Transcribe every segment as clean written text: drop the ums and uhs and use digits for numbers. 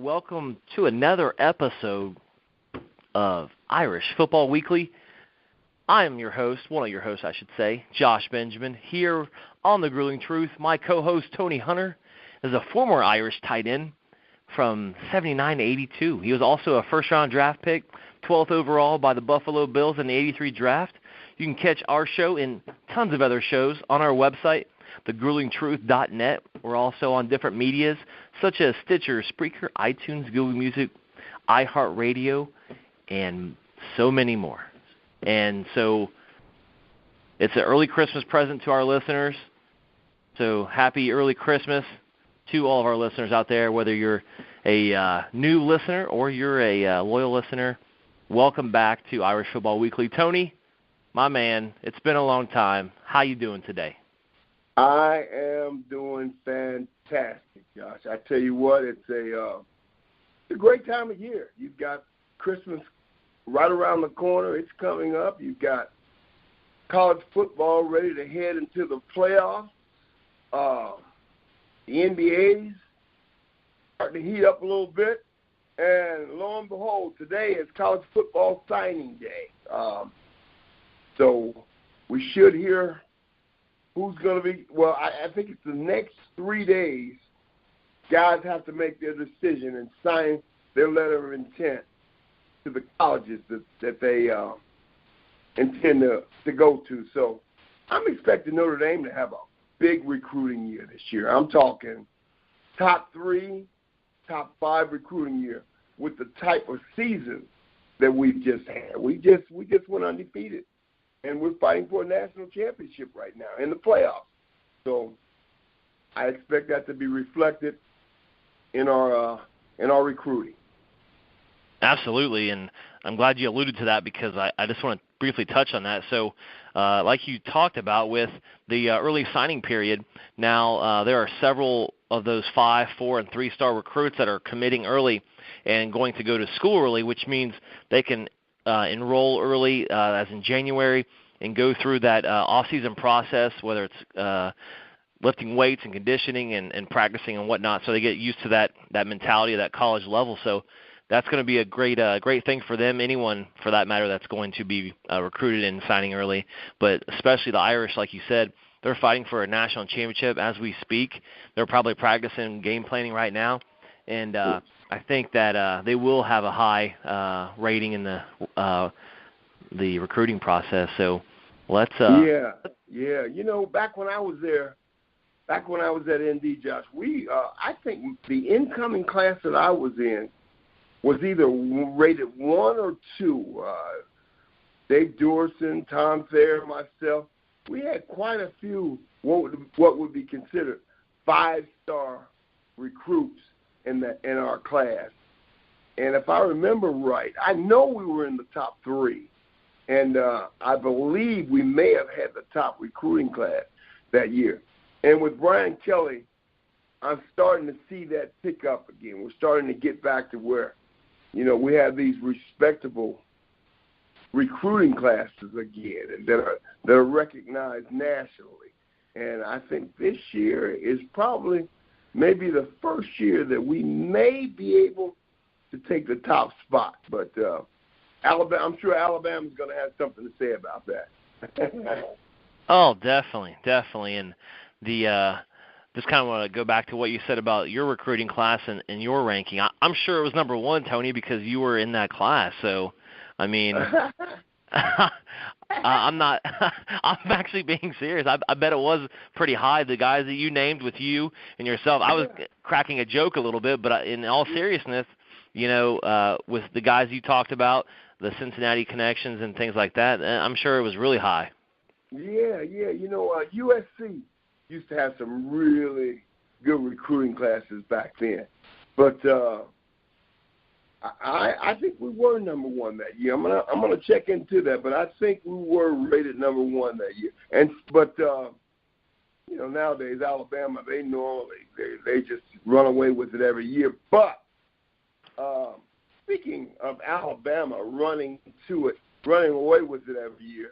Welcome to another episode of Irish Football Weekly. I am your host, one of your hosts, I should say, Josh Benjamin, here on The Grueling Truth. My co-host, Tony Hunter, is a former Irish tight end from 79 to 82. He was also a first-round draft pick, 12th overall by the Buffalo Bills in the 83 draft. You can catch our show and tons of other shows on our website, thegruelingtruth.net. We're also on different medias such as Stitcher, Spreaker, iTunes, Google Music, iHeartRadio, and so many more. And so it's an early Christmas present to our listeners. So happy early Christmas to all of our listeners out there, whether you're a new listener or you're a loyal listener. Welcome back to Irish Football Weekly. Tony, my man, it's been a long time. How you doing today? I am doing fantastic, Josh. I tell you what, it's a great time of year. You've got Christmas right around the corner. It's coming up. You've got college football ready to head into the playoffs. The NBA's starting to heat up a little bit. And lo and behold, today is college football signing day. So we should hear who's going to be – well, I think it's the next 3 days, guys have to make their decision and sign their letter of intent to the colleges that they intend to go to. So I'm expecting Notre Dame to have a big recruiting year this year. I'm talking top 3, top 5 recruiting year with the type of season that we've just had. We just went undefeated. And we're fighting for a national championship right now in the playoffs. So I expect that to be reflected in our recruiting. Absolutely, and I'm glad you alluded to that because I just want to briefly touch on that. So like you talked about with the early signing period, now there are several of those 5, 4, and 3-star recruits that are committing early and going to go to school early, which means they can enroll early, as in January, and go through that off-season process, whether it's lifting weights and conditioning and practicing and whatnot, so they get used to that mentality of that college level. So that's going to be a great thing for them, anyone for that matter that's going to be recruited and signing early, but especially the Irish, like you said. They're fighting for a national championship as we speak. They're probably practicing game planning right now, and I think that they will have a high rating in the recruiting process. So let's. Yeah. You know, back when I was there, back when I was at ND, Josh, I think the incoming class that I was in was either rated 1 or 2. Dave Dorson, Tom Thayer, myself, we had quite a few what would be considered 5-star recruits in our class. And if I remember right, I know we were in the top 3. And I believe we may have had the top recruiting class that year. And with Brian Kelly, I'm starting to see that pick up again. We're starting to get back to where, you know, we have these respectable recruiting classes again and that are recognized nationally. And I think this year is probably maybe the first year that we may be able to take the top spot. But Alabama, I'm sure Alabama's going to have something to say about that. Oh, definitely. And the just kind of want to go back to what you said about your recruiting class and your ranking. I'm sure it was number 1, Tony, because you were in that class. So, I mean, I'm actually being serious. I bet it was pretty high. The guys that you named with you and yourself, I was cracking a joke a little bit, but in all seriousness, you know, with the guys you talked about, the Cincinnati connections and things like that, I'm sure it was really high. Yeah. You know, USC used to have some really good recruiting classes back then. But I think we were number 1 that year. I'm gonna check into that, but I think we were rated number 1 that year. But you know, nowadays Alabama, they just run away with it every year. But speaking of Alabama running away with it every year,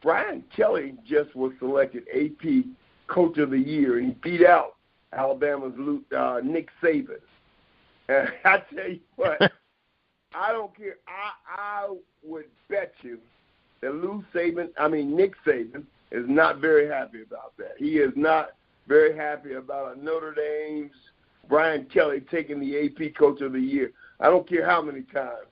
Brian Kelly just was selected AP Coach of the Year, and he beat out Alabama's Nick Saban. And I tell you what, I don't care. I would bet you that Nick Saban is not very happy about that. He is not very happy about a Notre Dame's Brian Kelly taking the AP Coach of the Year. I don't care how many times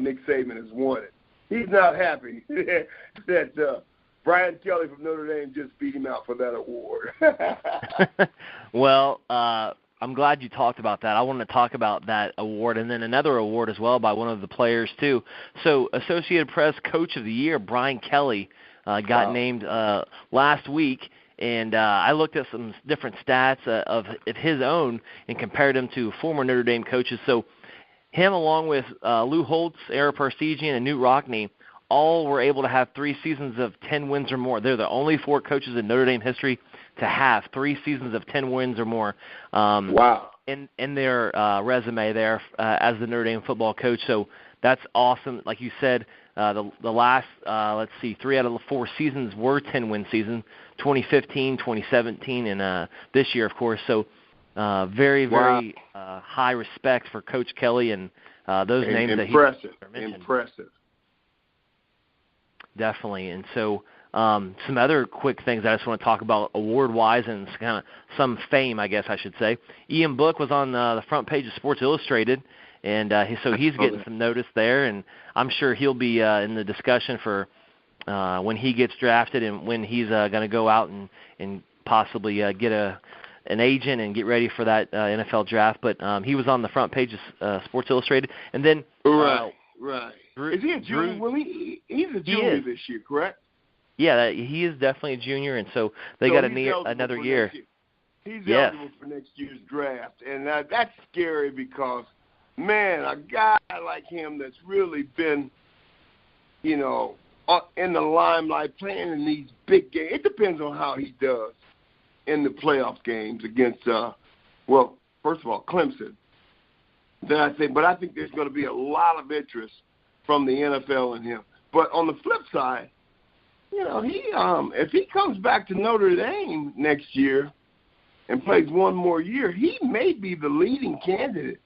Nick Saban has won it. He's not happy that Brian Kelly from Notre Dame just beat him out for that award. Well, I'm glad you talked about that. I want to talk about that award and then another award as well by one of the players too. So Associated Press Coach of the Year, Brian Kelly, got named last week. And I looked at some different stats of his own and compared him to former Notre Dame coaches. So him along with Lou Holtz, Ara Parseghian, and Knute Rockne all were able to have 3 seasons of 10 wins or more. They're the only 4 coaches in Notre Dame history to have 3 seasons of 10 wins or more. Wow. In their resume there as the Notre Dame football coach. So that's awesome. Like you said, the last, 3 out of the 4 seasons were 10-win seasons, 2015, 2017, and this year, of course. So very high respect for Coach Kelly and those names that he mentioned. Impressive. Definitely. And so some other quick things I just want to talk about award-wise and kind of some fame, I guess I should say. Ian Book was on the front page of Sports Illustrated, and so he's getting some notice there, and I'm sure he'll be in the discussion for when he gets drafted and when he's going to go out and possibly get an agent and get ready for that NFL draft. But he was on the front page of Sports Illustrated. And then Right. Drue, is he a junior? Well, he's a junior this year, correct? Yeah, he is definitely a junior, and so they got another year. He's eligible for next year's draft, and that's scary because, man, a guy like him that's really been, in the limelight, playing in these big games. It depends on how he does in the playoff games against, first of all, Clemson. But I think there's going to be a lot of interest from the NFL in him. But on the flip side, if he comes back to Notre Dame next year and plays one more year, he may be the leading candidate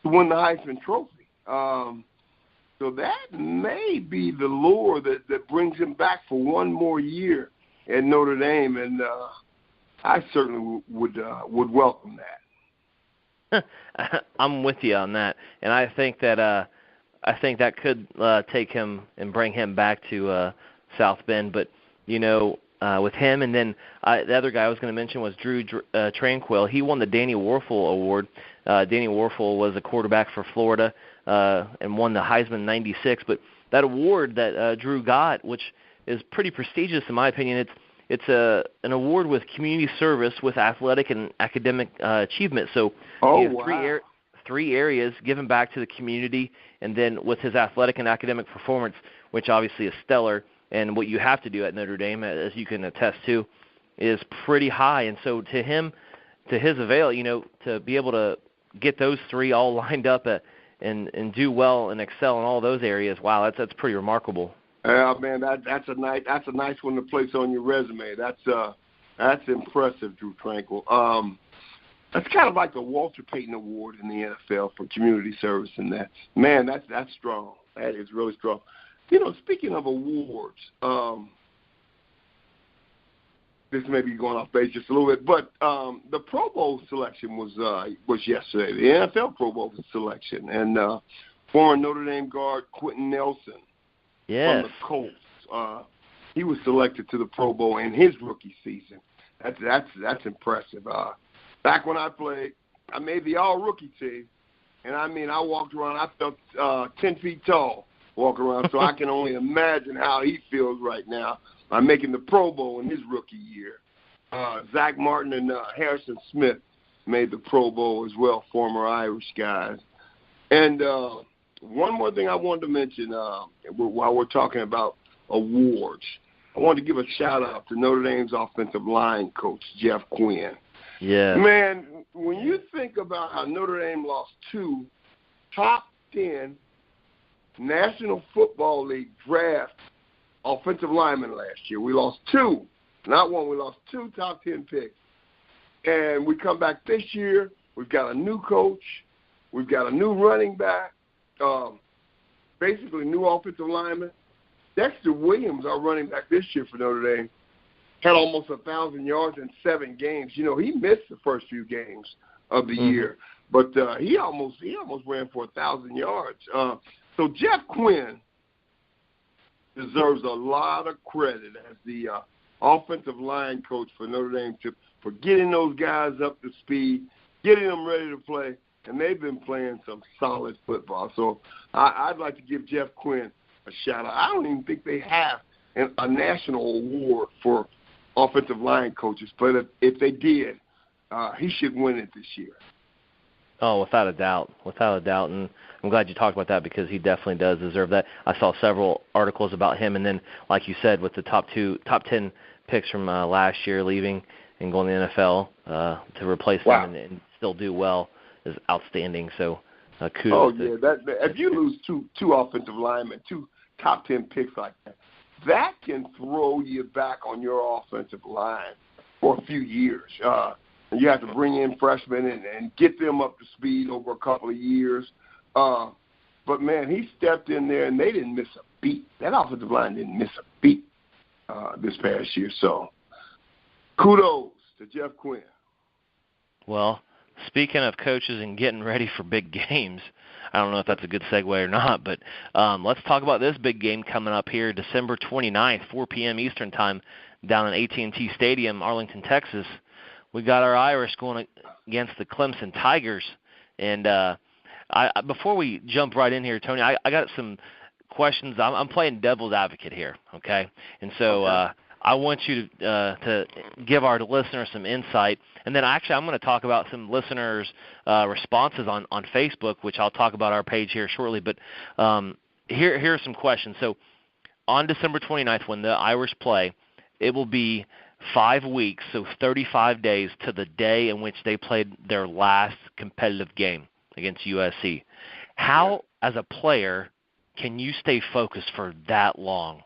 to win the Heisman Trophy. So that may be the lure that brings him back for one more year at Notre Dame, and I certainly would welcome that. I'm with you on that, and I think that could take him and bring him back to South Bend. But with him, and then the other guy I was going to mention was Drue Tranquill. He won the Danny Wuerffel Award. Danny Wuerffel was a quarterback for Florida and won the Heisman in '96. But that award that Drue got, which is pretty prestigious in my opinion, it's an award with community service with athletic and academic achievement. So three areas given back to the community, and then with his athletic and academic performance, which obviously is stellar, and what you have to do at Notre Dame, as you can attest to, is pretty high. And so to his avail, to be able to get those 3 all lined up and do well and excel in all those areas, wow, that's pretty remarkable. Man, that's a nice one to place on your resume. That's impressive, Drue Tranquill. That's kind of like the Walter Payton Award in the NFL for community service, and that's strong. That is really strong. Speaking of awards, this may be going off base just a little bit, but the Pro Bowl selection was yesterday. The NFL Pro Bowl selection, and former Notre Dame guard Quentin Nelson. Yes. From the Colts. He was selected to the Pro Bowl in his rookie season. That's impressive. Back when I played, I made the all-rookie team, and I walked around. I felt 10 feet tall walking around, so I can only imagine how he feels right now. I'm making the Pro Bowl in his rookie year. Zach Martin and Harrison Smith made the Pro Bowl as well, former Irish guys. And one more thing I wanted to mention while we're talking about awards. I wanted to give a shout-out to Notre Dame's offensive line coach, Jeff Quinn. Yeah. Man, when you think about how Notre Dame lost 2 top 10 National Football League draft offensive linemen last year. We lost 2. Not 1. We lost 2 top 10 picks. And we come back this year. We've got a new coach. We've got a new running back, basically new offensive lineman. Dexter Williams, our running back this year for Notre Dame, had almost 1,000 yards in 7 games. You know, he missed the first few games of the year, but he almost ran for 1,000 yards. So Jeff Quinn deserves a lot of credit as the offensive line coach for Notre Dame for getting those guys up to speed, getting them ready to play, and they've been playing some solid football. So I'd like to give Jeff Quinn a shout-out. I don't even think they have a national award for offensive line coaches, but if they did, he should win it this year. Oh, without a doubt, and I'm glad you talked about that because he definitely does deserve that. I saw several articles about him, and then, like you said, with the top 10 picks from last year leaving and going to the NFL to replace them and still do well is outstanding. So kudos. Oh yeah, if you lose two offensive linemen, 2 top 10 picks like that, that can throw you back on your offensive line for a few years. And you have to bring in freshmen and get them up to speed over a couple of years. But, man, he stepped in there, and they didn't miss a beat. That offensive line didn't miss a beat this past year. So kudos to Jeff Quinn. Well, speaking of coaches and getting ready for big games, I don't know if that's a good segue or not, but let's talk about this big game coming up here December 29th, 4 p.m. Eastern Time down in AT&T Stadium, Arlington, Texas. We got our Irish going against the Clemson Tigers. And before we jump right in here, Tony, I got some questions. I'm playing devil's advocate here, okay? And so I want you to give our listeners some insight. And then actually I'm going to talk about some listeners' responses on Facebook, which I'll talk about our page here shortly. But here are some questions. So on December 29th, when the Irish play, it will be 5 weeks, so 35 days to the day in which they played their last competitive game against USC. How, as a player, can you stay focused for that long?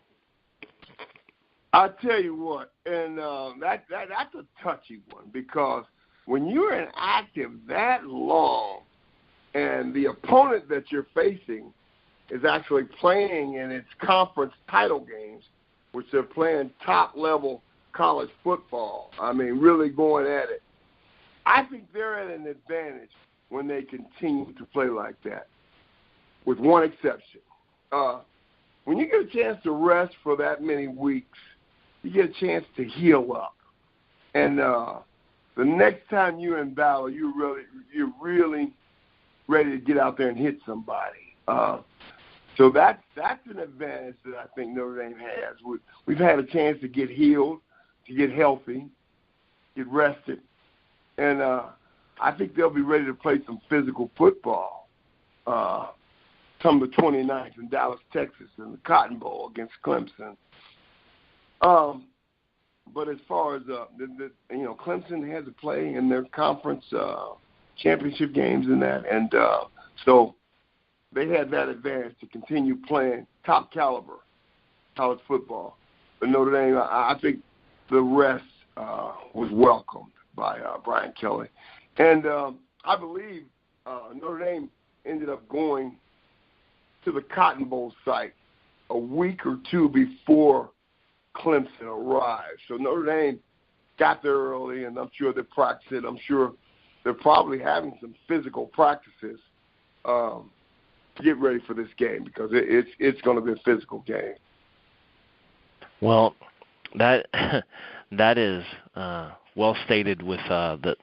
I'll tell you what, and that's a touchy one because when you're inactive that long and the opponent that you're facing is actually playing in its conference title games, which they're playing top-level college football, I mean, really going at it, I think they're at an advantage when they continue to play like that, with one exception. When you get a chance to rest for that many weeks, you get a chance to heal up. And the next time you're in battle, you're really ready to get out there and hit somebody. So that's an advantage that I think Notre Dame has. We've had a chance to get healed, to get healthy, get rested. And I think they'll be ready to play some physical football come the 29th in Dallas, Texas, in the Cotton Bowl against Clemson. But as far as Clemson has to play in their conference championship games and that, and so they had that advantage to continue playing top caliber college football. But Notre Dame, I think the rest was welcomed by Brian Kelly, and I believe Notre Dame ended up going to the Cotton Bowl site a week or two before Clemson arrived. So Notre Dame got there early, and I'm sure they practiced it. I'm sure they're probably having some physical practices to get ready for this game because it's going to be a physical game. Well, that is well stated with the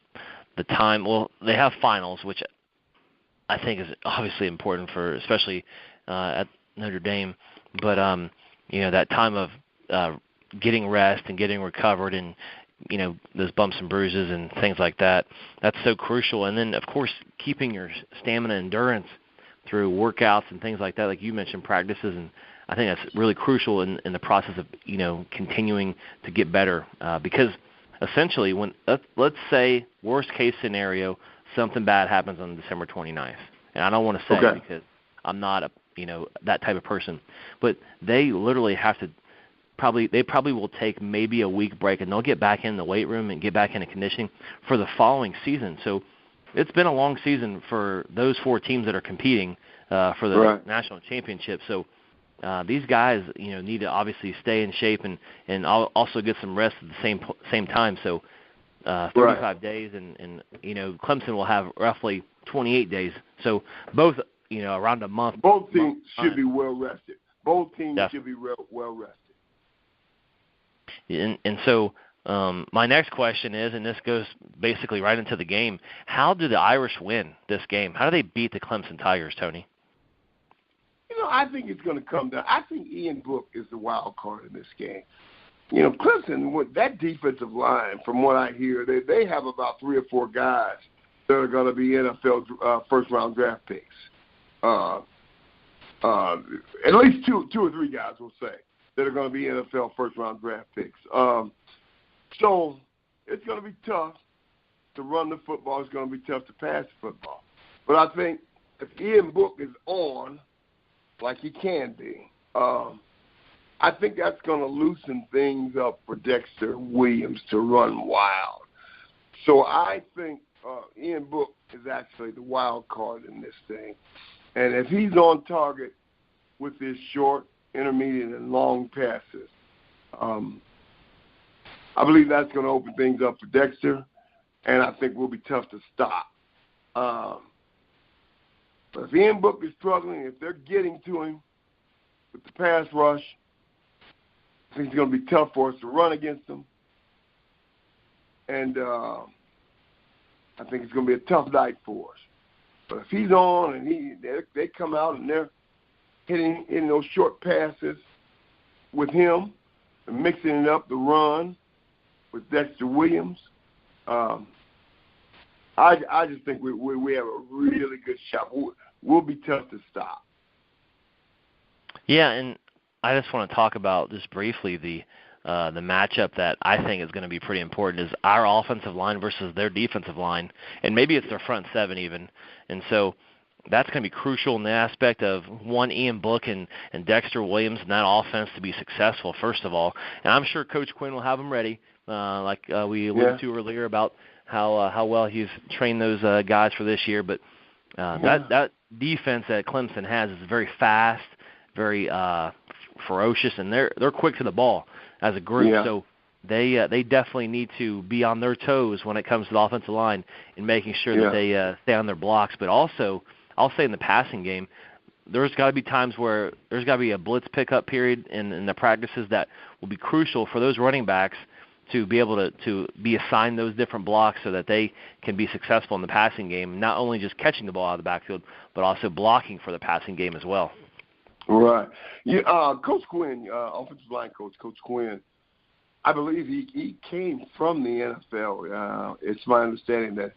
time. Well, they have finals, which I think is obviously important for especially at Notre Dame. But that time of getting rest and getting recovered and those bumps and bruises and things like that, that's so crucial. And then of course keeping your stamina endurance through workouts and things like that, like you mentioned, practices, and I think that's really crucial in the process of continuing to get better because essentially when let's say worst case scenario something bad happens on December 29th, and I don't want to say because I'm not that type of person, but they literally have to probably will take maybe a week break, and they'll get back in the weight room and get back into conditioning for the following season. So it's been a long season for those 4 teams that are competing for the national championship. So these guys, need to obviously stay in shape and also get some rest at the same time. So 35 days, and Clemson will have roughly 28 days. So both, around a month. Both teams should be well rested. Both teams should be well rested. And so my next question is, and this goes basically right into the game, how do the Irish win this game? How do they beat the Clemson Tigers, Tony? I think it's going to come down. I think Ian Book is the wild card in this game. Clemson, with that defensive line, from what I hear, they have about 3 or 4 guys that are going to be NFL first-round draft picks. At least two or three guys, we'll say, that are going to be NFL first-round draft picks. So it's going to be tough to run the football. It's going to be tough to pass the football. But I think if Ian Book is on, like he can be, I think that's going to loosen things up for Dexter Williams to run wild. So I think Ian Book is actually the wild card in this thing. And if he's on target with his short, intermediate, and long passes, I believe that's going to open things up for Dexter, and I think will be tough to stop. But if Ian Book is struggling, if they're getting to him with the pass rush, I think it's going to be tough for us to run against them. And I think it's going to be a tough night for us. But if he's on and they come out and they're hitting those short passes with him and mixing it up the run with Dexter Williams, I just think we have a really good shot. We'll be tough to stop. Yeah, and I just want to talk about just briefly the matchup that I think is going to be pretty important is our offensive line versus their defensive line, and maybe it's their front 7 even. And so that's going to be crucial in the aspect of, one, Ian Book and Dexter Williams and that offense to be successful, first of all. And I'm sure Coach Quinn will have them ready, like we alluded to earlier about how well he's trained those guys for this year. But that defense that Clemson has is very fast, very ferocious, and they're quick to the ball as a group. Yeah. So they definitely need to be on their toes when it comes to the offensive line and making sure that they stay on their blocks. But also, I'll say in the passing game, there's got to be times where there's got to be a blitz pickup period in the practices that will be crucial for those running backs to be able to be assigned those different blocks so that they can be successful in the passing game, not only just catching the ball out of the backfield, but also blocking for the passing game as well. Right. Yeah, Coach Quinn, offensive line coach, Coach Quinn, I believe he came from the NFL. It's my understanding that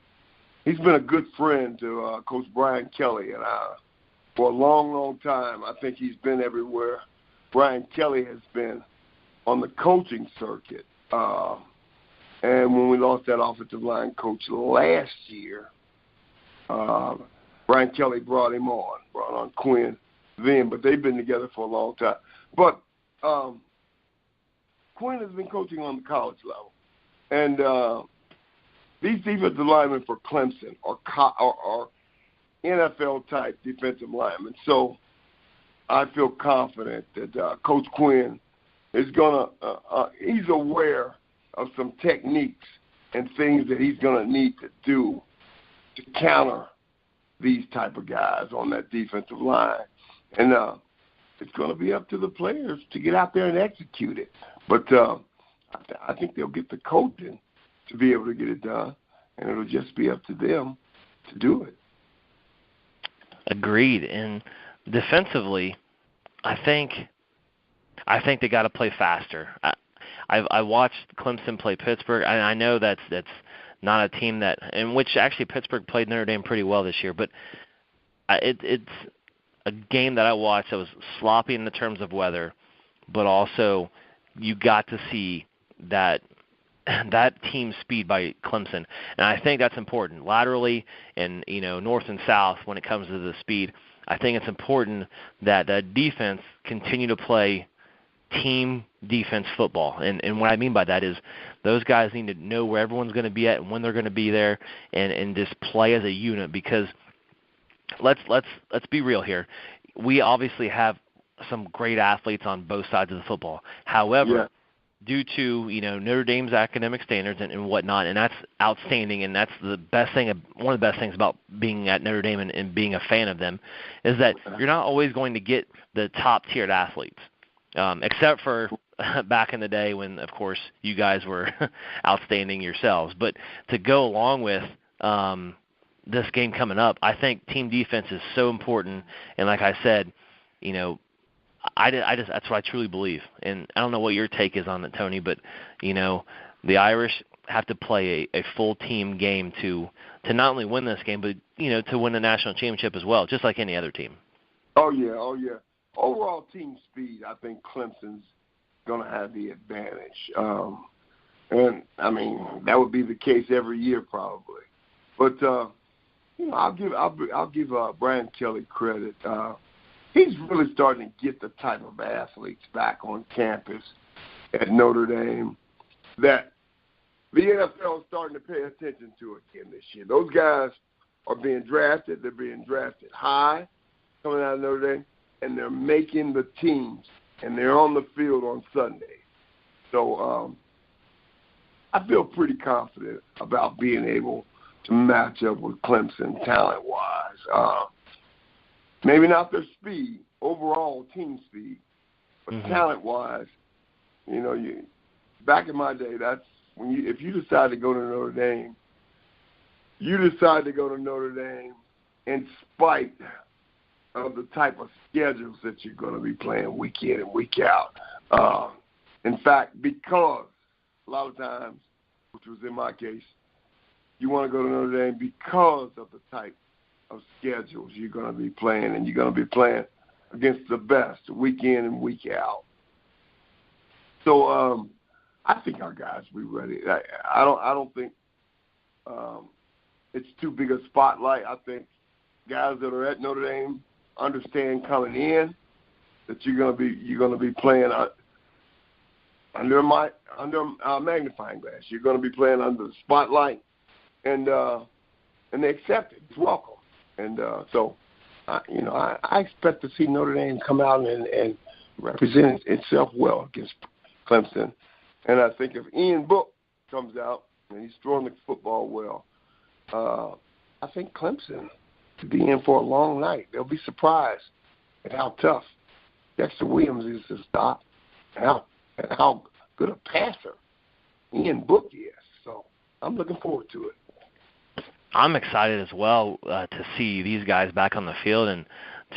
he's been a good friend to Coach Brian Kelly, and for a long, long time, I think he's been everywhere Brian Kelly has been on the coaching circuit. And when we lost that offensive line coach last year, Brian Kelly brought on Quinn then, but they've been together for a long time. But Quinn has been coaching on the college level. And these defensive linemen for Clemson are NFL-type defensive linemen. So I feel confident that Coach Quinn is going to he's aware of some techniques and things that he's going to need to do to counter these type of guys on that defensive line. And it's going to be up to the players to get out there and execute it. But I think they'll get the coaching to be able to get it done, and it'll just be up to them to do it. Agreed. And defensively, I think they got to play faster. I watched Clemson play Pittsburgh, and I know that's not a team in which actually Pittsburgh played Notre Dame pretty well this year, but it's a game that I watched that was sloppy in the terms of weather, but also you got to see that team speed by Clemson, and I think that's important laterally and north and south when it comes to the speed. I think it's important that the defense continue to play team defense football. And what I mean by that is those guys need to know where everyone's going to be at and when they're going to be there, and just play as a unit. Because let's be real here. We obviously have some great athletes on both sides of the football. However, due to Notre Dame's academic standards and whatnot, and that's outstanding, and that's the best thing. One of the best things about being at Notre Dame and being a fan of them is that you're not always going to get the top tiered athletes, except for back in the day when, of course, you guys were outstanding yourselves. But to go along with this game coming up, I think team defense is so important. And like I said, that's what I truly believe. And I don't know what your take is on it, Tony, but the Irish have to play a full team game to not only win this game, but to win the national championship as well, just like any other team. Oh yeah. Overall team speed, I think Clemson's going to have the advantage, and I mean that would be the case every year probably. But I'll give Brian Kelly credit. He's really starting to get the type of athletes back on campus at Notre Dame that the NFL is starting to pay attention to again this year. Those guys are being drafted. They're being drafted high coming out of Notre Dame, and they're making the teams, and they're on the field on Sunday. So I feel pretty confident about being able to match up with Clemson talent-wise. Maybe not their speed, overall team speed, but talent-wise, back in my day, that's when if you decide to go to Notre Dame, you decide to go to Notre Dame in spite of the type of schedules that you're going to be playing week in and week out. In fact, because a lot of times, which was in my case, you want to go to Notre Dame because of the type of schedules you're going to be playing, and you're going to be playing against the best week in and week out. So I think our guys will be ready. I don't think it's too big a spotlight. I think guys that are at Notre Dame understand coming in that you're going to be playing under a magnifying glass. You're going to be playing under the spotlight, and they accept it. It's welcome. And so, I expect to see Notre Dame come out and represent itself well against Clemson. And I think if Ian Book comes out and he's throwing the football well, I think Clemson could be in for a long night. They'll be surprised at how tough Dexter Williams is to stop and how good a passer Ian Book is. So I'm looking forward to it. I'm excited as well to see these guys back on the field and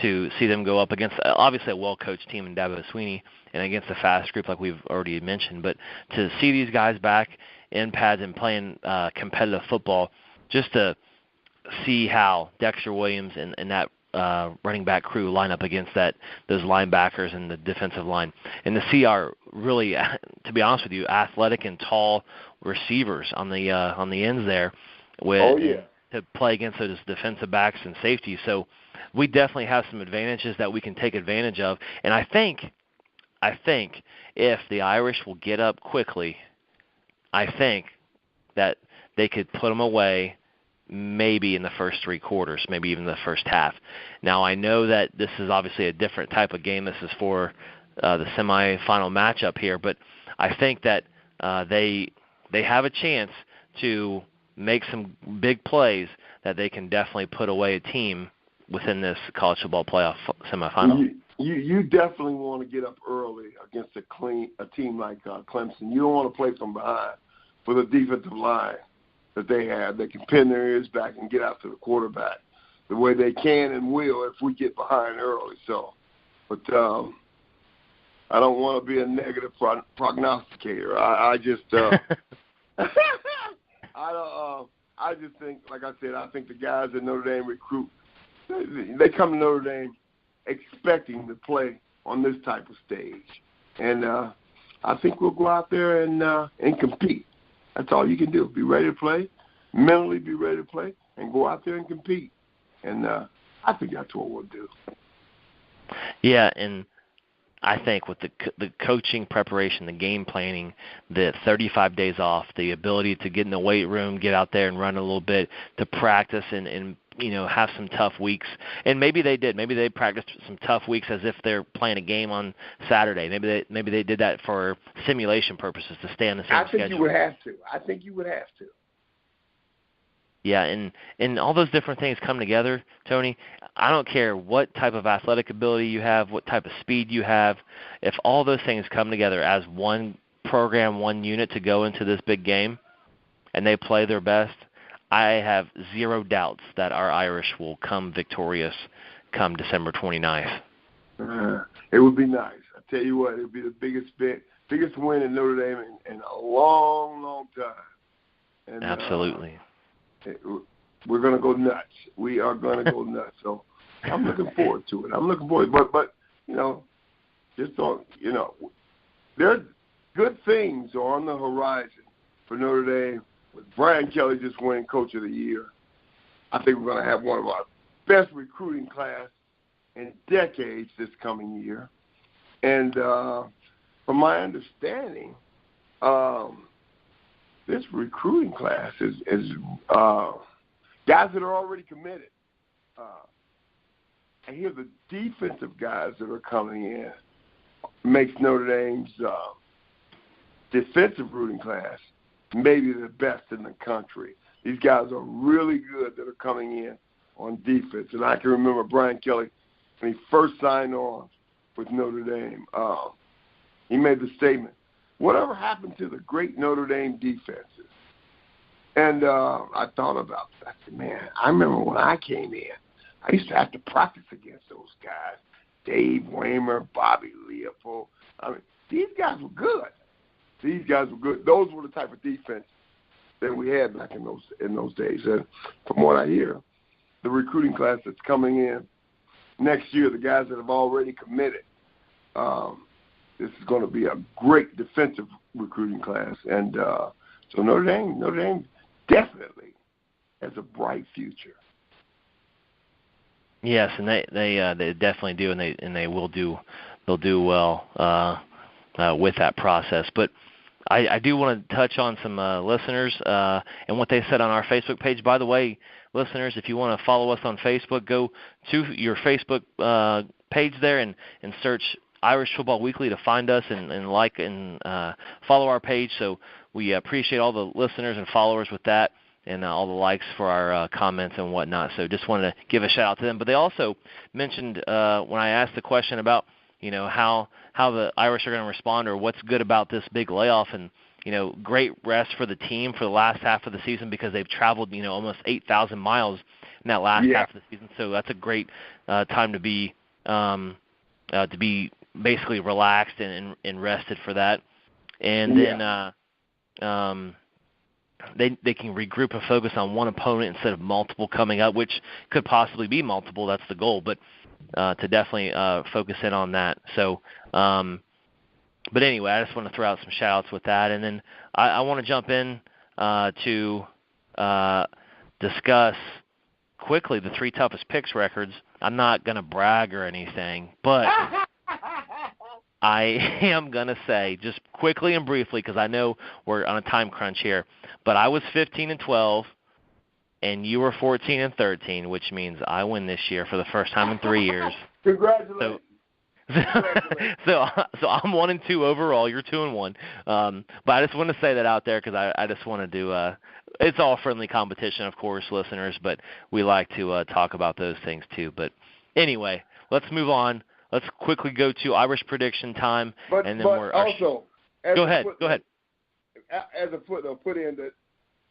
to see them go up against obviously a well-coached team in Dabo Swinney and against a fast group like we've already mentioned. But to see these guys back in pads and playing competitive football, just to see how Dexter Williams and that running back crew line up against those linebackers and the defensive line, and to see our really, to be honest with you, athletic and tall receivers on the ends there. To play against those defensive backs and safeties. So we definitely have some advantages that we can take advantage of. And I think if the Irish will get up quickly, I think that they could put them away maybe in the first three quarters, maybe even the first half. Now, I know that this is obviously a different type of game. This is for the semifinal matchup here, but I think that they have a chance to make some big plays that they can definitely put away a team within this college football playoff semifinal. You definitely want to get up early against a team like Clemson. You don't want to play from behind for the defensive line that they have. They can pin their ears back and get out to the quarterback the way they can and will if we get behind early. So, but I don't want to be a negative prognosticator. I just I just think, like I said, I think the guys at Notre Dame recruit, they come to Notre Dame expecting to play on this type of stage. And I think we'll go out there and compete. That's all you can do. Be ready to play, mentally be ready to play, and go out there and compete. And I think that's what we'll do. Yeah, and I think with the coaching preparation, the game planning, the 35 days off, the ability to get in the weight room, get out there and run a little bit, to practice and have some tough weeks. And maybe they did. Maybe they practiced some tough weeks as if they're playing a game on Saturday. Maybe they did that for simulation purposes to stay on the same schedule. I think you would have to. I think you would have to. Yeah, and all those different things come together, Tony. I don't care what type of athletic ability you have, what type of speed you have. If all those things come together as one program, one unit to go into this big game, and they play their best, I have zero doubts that our Irish will come victorious come December 29th. It would be nice. I tell you what, it would be the biggest win in Notre Dame in a long, long time. And, absolutely. We're going to go nuts. We are going to go nuts. So I'm looking forward to it. But just don't, there good things are on the horizon for Notre Dame. With Brian Kelly just winning Coach of the Year, I think we're going to have one of our best recruiting class in decades this coming year. And from my understanding, this recruiting class is guys that are already committed. I hear the defensive guys that are coming in makes Notre Dame's defensive recruiting class maybe the best in the country. These guys are really good that are coming in on defense. And I can remember Brian Kelly, when he first signed on with Notre Dame, he made the statement, whatever happened to the great Notre Dame defenses? And I thought about that. I said, man, I remember when I came in, I used to have to practice against those guys, Dave Waymer, Bobby Leopold. I mean, these guys were good. Those were the type of defense that we had back in those days. And from what I hear, the recruiting class that's coming in next year, the guys that have already committed, this is going to be a great defensive recruiting class. And so Notre Dame definitely has a bright future. Yes, and they definitely do, and they will do. They'll do well with that process. But I do want to touch on some listeners and what they said on our Facebook page. By the way, listeners, if you want to follow us on Facebook, go to your Facebook page there and search Irish Football Weekly to find us and like and follow our page. So we appreciate all the listeners and followers with that and all the likes for our comments and whatnot. So just wanted to give a shout-out to them. But they also mentioned when I asked the question about how the Irish are going to respond or what's good about this big layoff, and great rest for the team for the last half of the season because they've traveled almost 8,000 miles in that last half of the season. So that's a great time to be basically relaxed and rested for that. And then they can regroup and focus on one opponent instead of multiple coming up, which could possibly be multiple. That's the goal, but to definitely focus in on that. So, but anyway, I just want to throw out some shout-outs with that. And then I want to jump in to discuss quickly the 3 toughest picks records. I'm not going to brag or anything, but I am going to say just quickly and briefly, because I know we're on a time crunch here, but I was 15-12. And you were 14-13, which means I win this year for the first time in 3 years. Congratulations. So I'm 1-2 overall. You're 2-1. But I just want to say that out there because I just want to do. It's all friendly competition, of course, listeners. But we like to talk about those things too. But anyway, let's move on. Let's quickly go to Irish prediction time, and then we're also. Go ahead. As a footnote, put in that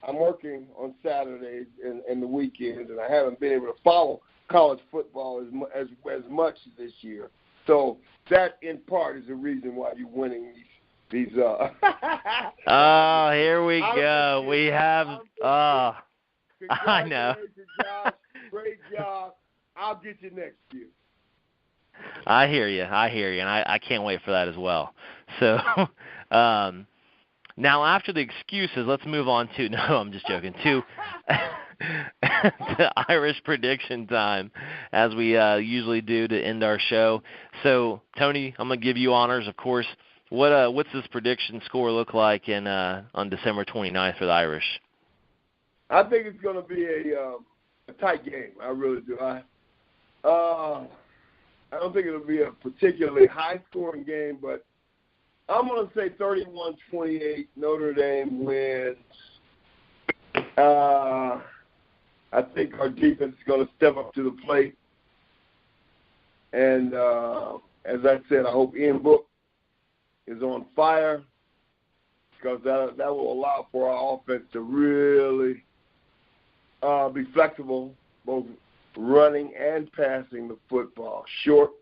I'm working on Saturdays and the weekends, and I haven't been able to follow college football as much this year. So that, in part, is the reason why you're winning these. Oh, here we go. We have. I know. Josh. Great job. I'll get you next year. I hear you, and I can't wait for that as well. So. Now, after the excuses, let's move on to – no, I'm just joking. the Irish prediction time, as we usually do to end our show. So, Tony, I'm going to give you honors, of course. What's this prediction score look like on December 29th for the Irish? I think it's going to be a tight game. I really do. I don't think it'll be a particularly high-scoring game, but I'm going to say 31-28, Notre Dame wins. I think our defense is going to step up to the plate. And as I said, I hope Ian Book is on fire because that will allow for our offense to really be flexible, both running and passing the football, short,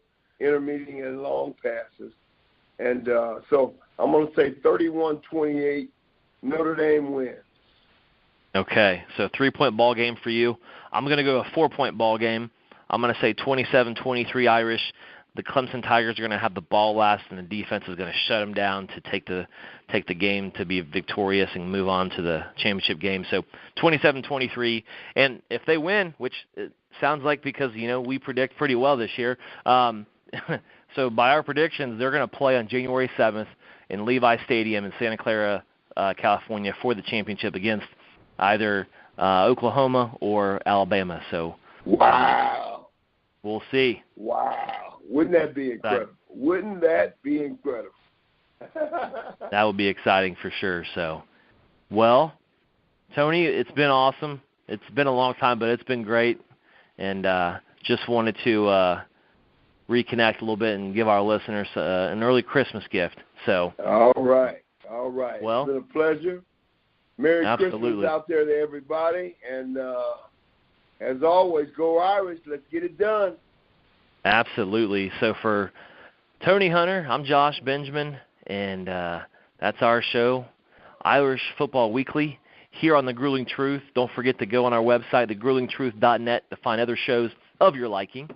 intermediate, and long passes. And so I'm going to say 31-28, Notre Dame wins. Okay, so 3-point ball game for you. I'm going to go a 4-point ball game. I'm going to say 27-23 Irish. The Clemson Tigers are going to have the ball last, and the defense is going to shut them down to take the game to be victorious and move on to the championship game. So 27-23, and if they win, which it sounds like because we predict pretty well this year. So by our predictions, they're going to play on January 7th in Levi Stadium in Santa Clara, California, for the championship against either Oklahoma or Alabama. So wow, we'll see. Wow, wouldn't that be incredible? Wouldn't that be incredible? That would be exciting for sure. So, well, Tony, it's been awesome. It's been a long time, but it's been great, and just wanted to reconnect a little bit and give our listeners an early Christmas gift. So, all right. Well, it's been a pleasure. Merry absolutely. Christmas out there to everybody, and as always, go Irish. Let's get it done. Absolutely. So for Tony Hunter, I'm Josh Benjamin, and that's our show, Irish Football Weekly, here on The Grueling Truth. Don't forget to go on our website, thegruelingtruth.net, to find other shows of your liking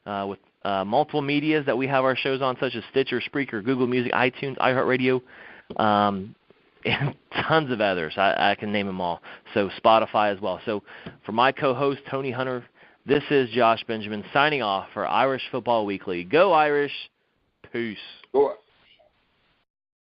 with multiple medias that we have our shows on, such as Stitcher, Spreaker, Google Music, iTunes, iHeartRadio, and tons of others. I can name them all. So Spotify as well. So for my co-host, Tony Hunter, this is Josh Benjamin signing off for Irish Football Weekly. Go Irish. Peace. Go.